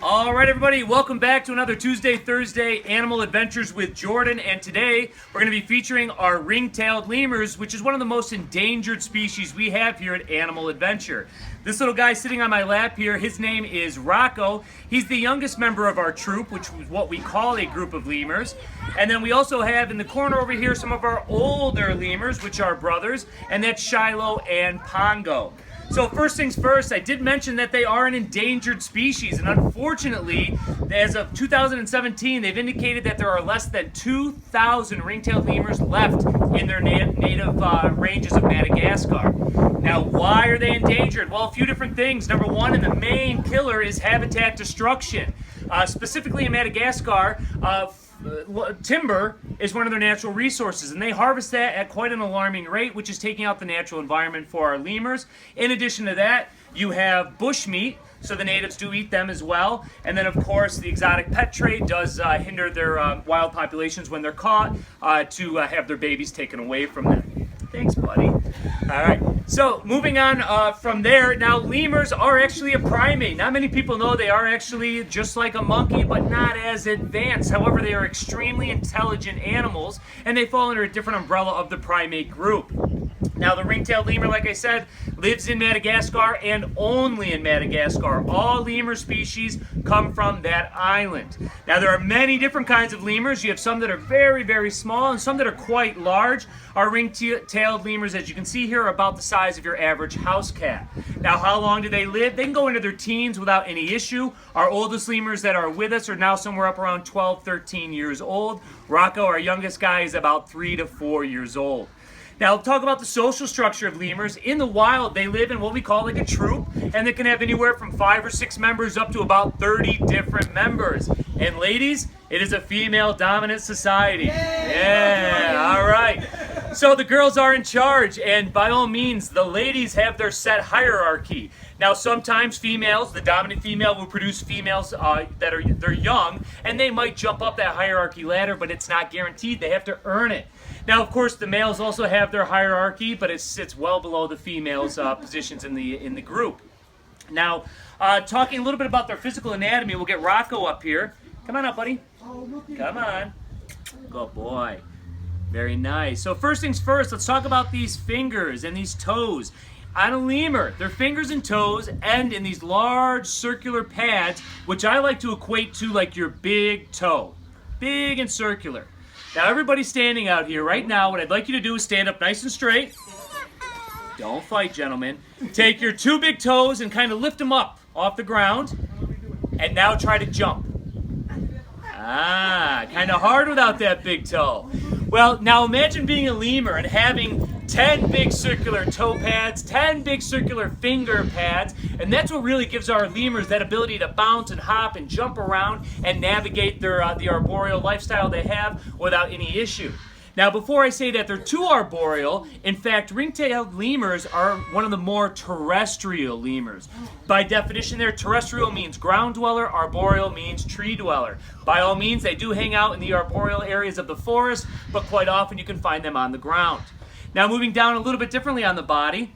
All right, everybody, welcome back to another Tuesday, Thursday Animal Adventures with Jordan. And today we're going to be featuring our ring-tailed lemurs, which is one of the most endangered species we have here at Animal Adventure. This little guy sitting on my lap here, his name is Rocco. He's the youngest member of our troop, which is what we call a group of lemurs. And then we also have in the corner over here some of our older lemurs, which are brothers, and that's Shiloh and Pongo. So first things first, I did mention that they are an endangered species, and unfortunately, as of 2017, they've indicated that there are less than 2,000 ring-tailed lemurs left in their native ranges of Madagascar. Now, why are they endangered? Well, a few different things. Number one, and the main killer, is habitat destruction. Specifically in Madagascar, timber is one of their natural resources, and they harvest that at quite an alarming rate, which is taking out the natural environment for our lemurs. In addition to that, you have bushmeat, so the natives do eat them as well. And then, of course, the exotic pet trade does hinder their wild populations when they're caught to have their babies taken away from them. Thanks, buddy. All right, so moving on from there, now lemurs are actually a primate. Not many people know they are actually just like a monkey, but not as advanced. However, they are extremely intelligent animals, and they fall under a different umbrella of the primate group. Now, the ring-tailed lemur, like I said, lives in Madagascar and only in Madagascar. All lemur species come from that island. Now, there are many different kinds of lemurs. You have some that are very, very small and some that are quite large. Our ring-tailed lemurs, as you can see here, are about the size of your average house cat. Now, how long do they live? They can go into their teens without any issue. Our oldest lemurs that are with us are now somewhere up around 12, 13 years old. Rocco, our youngest guy, is about 3 to 4 years old. Now, talk about the social structure of lemurs. In the wild, they live in what we call like a troop, and they can have anywhere from 5 or 6 members up to about 30 different members. And ladies, it is a female-dominant society. Yeah, all right. So the girls are in charge, and by all means, the ladies have their set hierarchy. Now, sometimes females, the dominant female will produce females they're young, and they might jump up that hierarchy ladder, but it's not guaranteed. They have to earn it. Now, of course, the males also have their hierarchy, but it sits well below the females' positions in the group. Now, talking a little bit about their physical anatomy, we'll get Rocco up here. Come on up, buddy. Come on. Good boy. Very nice. So first things first, let's talk about these fingers and these toes. On a lemur, their fingers and toes end in these large circular pads, which I like to equate to like your big toe. Big and circular. Now, everybody standing out here right now, what I'd like you to do is stand up nice and straight. Don't fight, gentlemen. Take your 2 big toes and kind of lift them up off the ground. And now try to jump. Kind of hard without that big toe. Well, now imagine being a lemur and having 10 big circular toe pads, 10 big circular finger pads, and that's what really gives our lemurs that ability to bounce and hop and jump around and navigate the arboreal lifestyle they have without any issue. Now, before I say that they're too arboreal, in fact, ring-tailed lemurs are one of the more terrestrial lemurs. By definition there, terrestrial means ground dweller, arboreal means tree dweller. By all means, they do hang out in the arboreal areas of the forest, but quite often you can find them on the ground. Now, moving down a little bit differently on the body,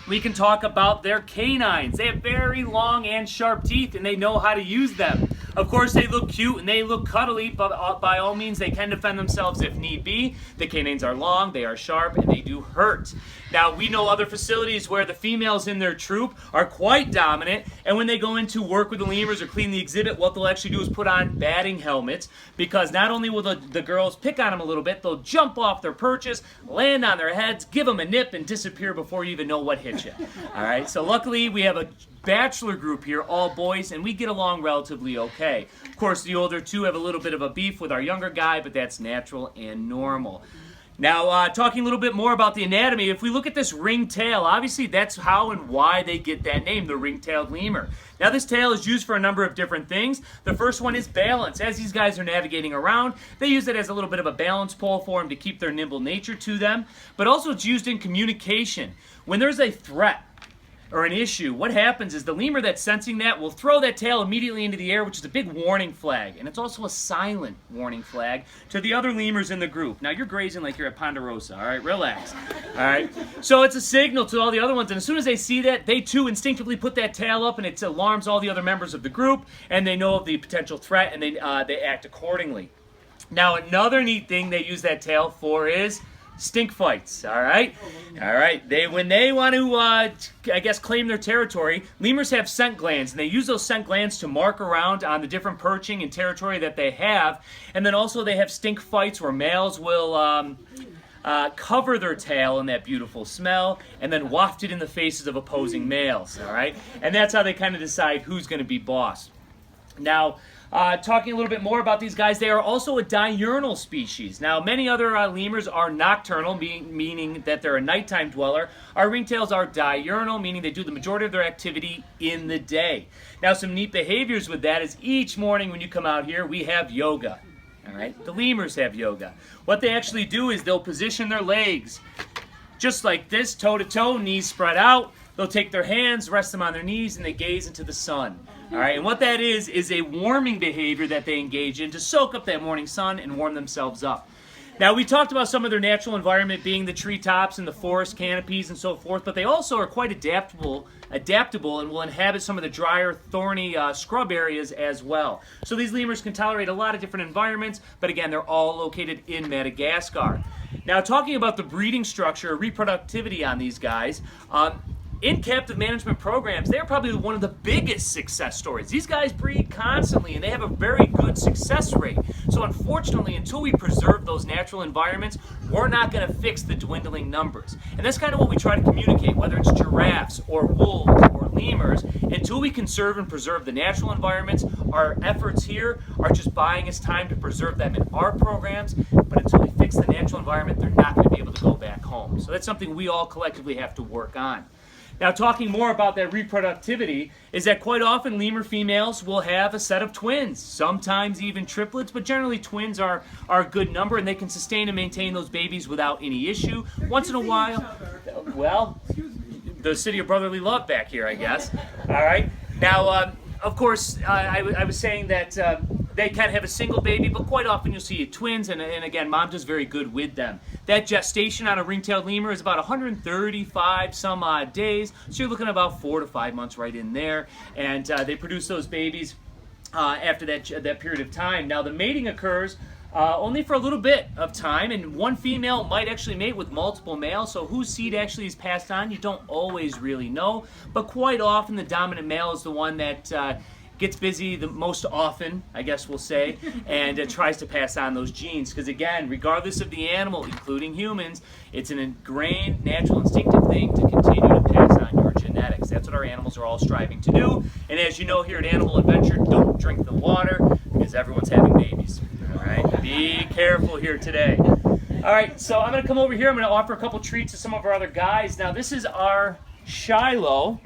we can talk about their canines. They have very long and sharp teeth, and they know how to use them. Of course, they look cute and they look cuddly, but by all means, they can defend themselves if need be. The canines are long, they are sharp, and they do hurt. Now, we know other facilities where the females in their troop are quite dominant, and when they go in to work with the lemurs or clean the exhibit, what they'll actually do is put on batting helmets, because not only will the girls pick on them a little bit, they'll jump off their perches, land on their heads, give them a nip, and disappear before you even know what hit you. All right, so luckily we have a bachelor group here, all boys, and we get along relatively okay. Of course, the older two have a little bit of a beef with our younger guy, but that's natural and normal. Now, talking a little bit more about the anatomy, if we look at this ring tail, obviously that's how and why they get that name, the ring-tailed lemur. Now, this tail is used for a number of different things. The first one is balance. As these guys are navigating around, they use it as a little bit of a balance pole for them to keep their nimble nature to them, but also it's used in communication. When there's a threat, or an issue, what happens is the lemur that's sensing that will throw that tail immediately into the air, which is a big warning flag. And it's also a silent warning flag to the other lemurs in the group. Now, you're grazing like you're at Ponderosa, all right? Relax, all right? So it's a signal to all the other ones, and as soon as they see that, they too instinctively put that tail up, and it alarms all the other members of the group, and they know of the potential threat, and they act accordingly. Now, another neat thing they use that tail for is stink fights, all right? All right, when they want to, I guess, claim their territory, lemurs have scent glands, and they use those scent glands to mark around on the different perching and territory that they have, and then also they have stink fights where males will cover their tail in that beautiful smell and then waft it in the faces of opposing males, all right? And that's how they kind of decide who's going to be boss. Now, talking a little bit more about these guys, they are also a diurnal species. Now, many other lemurs are nocturnal, meaning that they're a nighttime dweller. Our ringtails are diurnal, meaning they do the majority of their activity in the day. Now, some neat behaviors with that is each morning when you come out here, we have yoga. All right, the lemurs have yoga. What they actually do is they'll position their legs just like this, toe to toe, knees spread out. They'll take their hands, rest them on their knees, and they gaze into the sun. All right, and what that is a warming behavior that they engage in to soak up that morning sun and warm themselves up. Now, we talked about some of their natural environment being the treetops and the forest canopies and so forth, but they also are quite adaptable and will inhabit some of the drier, thorny scrub areas as well. So these lemurs can tolerate a lot of different environments, but again, they're all located in Madagascar. Now, talking about the breeding structure, reproductivity on these guys, in captive management programs, they're probably one of the biggest success stories. These guys breed constantly, and they have a very good success rate. So unfortunately, until we preserve those natural environments, we're not going to fix the dwindling numbers. And that's kind of what we try to communicate, whether it's giraffes or wolves or lemurs. Until we conserve and preserve the natural environments, our efforts here are just buying us time to preserve them in our programs. But until we fix the natural environment, they're not going to be able to go back home. So that's something we all collectively have to work on. Now, talking more about that reproductivity is that quite often lemur females will have a set of twins, sometimes even triplets, but generally twins are a good number, and they can sustain and maintain those babies without any issue. Once in a while, well, the city of brotherly love back here, I guess. All right. Now, of course, I was saying that they can have a single baby, but quite often you'll see twins, and again, mom does very good with them. That gestation on a ring-tailed lemur is about 135 some odd days, so you're looking at about 4 to 5 months right in there, and they produce those babies after that period of time. Now, the mating occurs only for a little bit of time, and one female might actually mate with multiple males, so whose seed actually is passed on, you don't always really know, but quite often the dominant male is the one that gets busy the most often, I guess we'll say, and tries to pass on those genes. Because again, regardless of the animal, including humans, it's an ingrained, natural, instinctive thing to continue to pass on your genetics. That's what our animals are all striving to do. And as you know here at Animal Adventure, don't drink the water because everyone's having babies. All right, be careful here today. All right, so I'm going to come over here. I'm going to offer a couple treats to some of our other guys. Now, this is our Shiloh.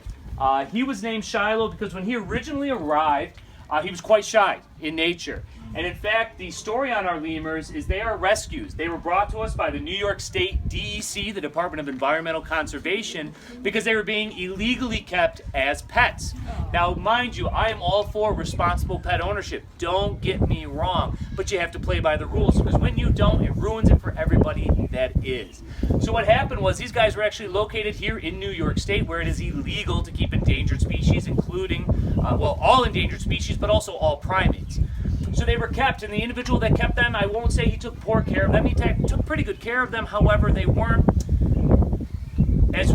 He was named Shiloh because when he originally arrived, he was quite shy in nature. And in fact, the story on our lemurs is they are rescues. They were brought to us by the New York State DEC, the Department of Environmental Conservation, because they were being illegally kept as pets. Now, mind you, I am all for responsible pet ownership. Don't get me wrong, but you have to play by the rules, because when you don't, it ruins it for everybody that is. So what happened was these guys were actually located here in New York State, where it is illegal to keep endangered species, including, all endangered species, but also all primates. So they were kept, and the individual that kept them, I won't say he took poor care of them. He took pretty good care of them. However, they weren't as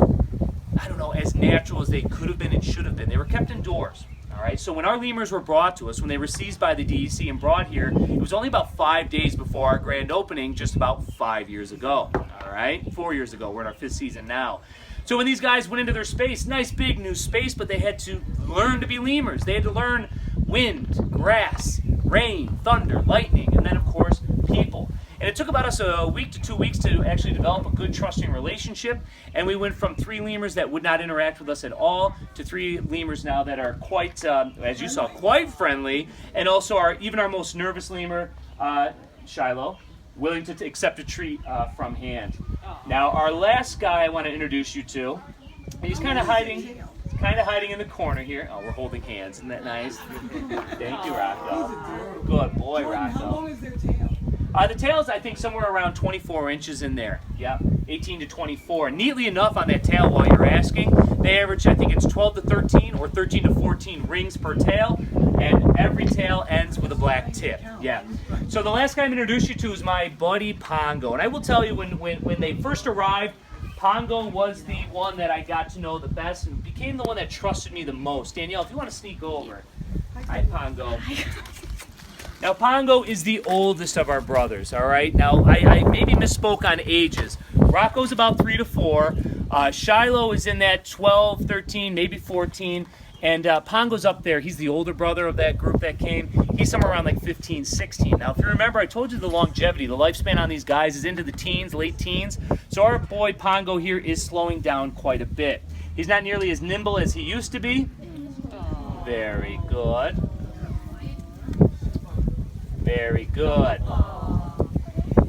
natural as they could have been and should have been. They were kept indoors. All right. So when our lemurs were brought to us, when they were seized by the DEC and brought here, it was only about 5 days before our grand opening, just about 5 years ago. All right, 4 years ago. We're in our 5th season now. So when these guys went into their space, nice big new space, but they had to learn to be lemurs. They had to learn wind, grass, rain, thunder, lightning, and then of course people. And it took about us a week to 2 weeks to actually develop a good trusting relationship. And we went from 3 lemurs that would not interact with us at all to 3 lemurs now that are quite, as you saw, quite friendly. And also even our most nervous lemur, Shiloh, willing to accept a treat from hand. Now, our last guy I want to introduce you to, he's kind of hiding. He's kind of hiding in the corner here. Oh, we're holding hands. Isn't that nice? Thank you, Rocco. Good boy, Rocco. How long is their tail? The tail's, I think, somewhere around 24 inches in there. Yeah, 18 to 24. Neatly enough on that tail, while you're asking, they average, I think it's 12 to 13 or 13 to 14 rings per tail, and every tail ends with a black tip. Yeah. So the last guy I'm going to introduce you to is my buddy Pongo. And I will tell you, when they first arrived, Pongo was the one that I got to know the best and became the one that trusted me the most. Danielle, if you want to sneak over. Hi, Pongo. Now, Pongo is the oldest of our brothers, all right? Now, I maybe misspoke on ages. Rocco's about 3 to 4. Shiloh is in that 12, 13, maybe 14. And Pongo's up there. He's the older brother of that group that came. He's somewhere around like 15, 16. Now, if you remember, I told you the longevity, the lifespan on these guys is into the teens, late teens. So our boy Pongo here is slowing down quite a bit. He's not nearly as nimble as he used to be. Very good. Very good.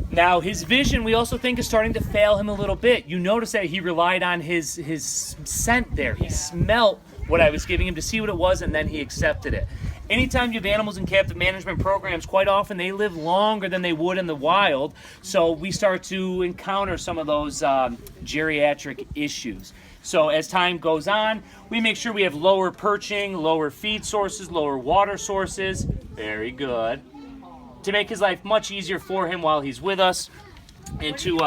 Now, his vision, we also think, is starting to fail him a little bit. You notice that he relied on his scent there. He smelt what I was giving him to see what it was, and then he accepted it. Anytime you have animals in captive management programs, quite often they live longer than they would in the wild, so we start to encounter some of those geriatric issues. So as time goes on, we make sure we have lower perching, lower feed sources, lower water sources. Very good. To make his life much easier for him while he's with us, and to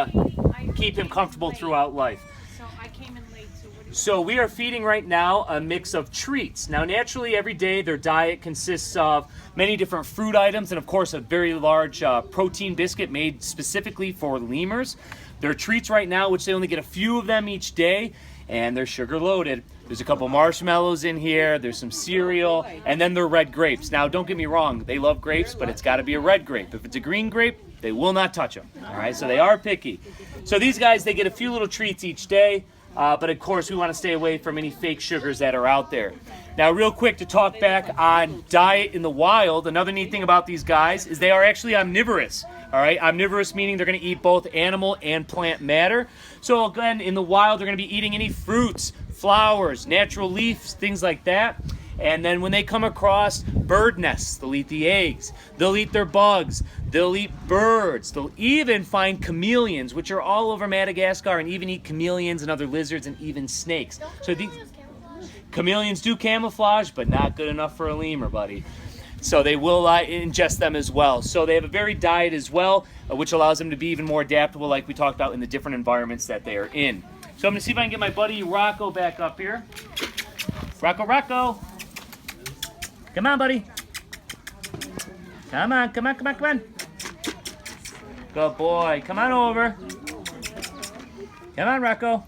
keep him comfortable throughout life. So I came in late, so what do you... So we are feeding right now a mix of treats. Now, naturally, every day their diet consists of many different fruit items and, of course, a very large protein biscuit made specifically for lemurs. Their treats right now, which they only get a few of them each day, and they're sugar loaded. There's a couple marshmallows in here, there's some cereal, and then they're red grapes. Now, don't get me wrong, they love grapes, but it's got to be a red grape. If it's a green grape, they will not touch them. All right, so they are picky. So these guys, they get a few little treats each day, but of course, we want to stay away from any fake sugars that are out there. Now, real quick, to talk back on diet in the wild, another neat thing about these guys is they are actually omnivorous. All right, omnivorous meaning they're going to eat both animal and plant matter. So again, in the wild, they're going to be eating any fruits, flowers, natural leaves, things like that. And then when they come across bird nests, they'll eat the eggs. They'll eat their bugs. They'll eat birds. They'll even find chameleons, which are all over Madagascar, and even eat chameleons and other lizards and even snakes. So these chameleons do camouflage, but not good enough for a lemur, buddy. So they will ingest them as well. So they have a varied diet as well, which allows them to be even more adaptable, like we talked about, in the different environments that they are in. So I'm going to see if I can get my buddy Rocco back up here. Rocco. Come on, buddy. Come on. Good boy. Come on over. Come on, Rocco.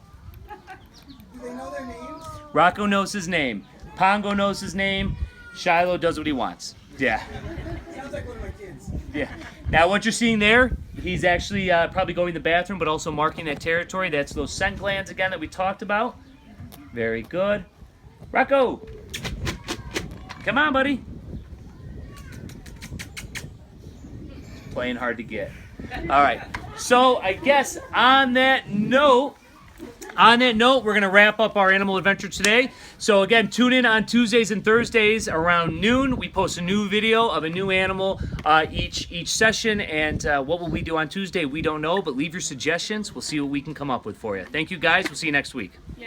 Do they know their names? Rocco knows his name. Pongo knows his name. Shiloh does what he wants. Yeah. Sounds like one of my kids. Yeah. Now, what you're seeing there, he's actually probably going to the bathroom, but also marking that territory. That's those scent glands again that we talked about. Very good. Rocco! Come on, buddy. Playing hard to get. All right. So I guess on that note, we're going to wrap up our animal adventure today. So again, tune in on Tuesdays and Thursdays around noon. We post a new video of a new animal each session. And what will we do on Tuesday? We don't know, but leave your suggestions. We'll see what we can come up with for you. Thank you, guys. We'll see you next week.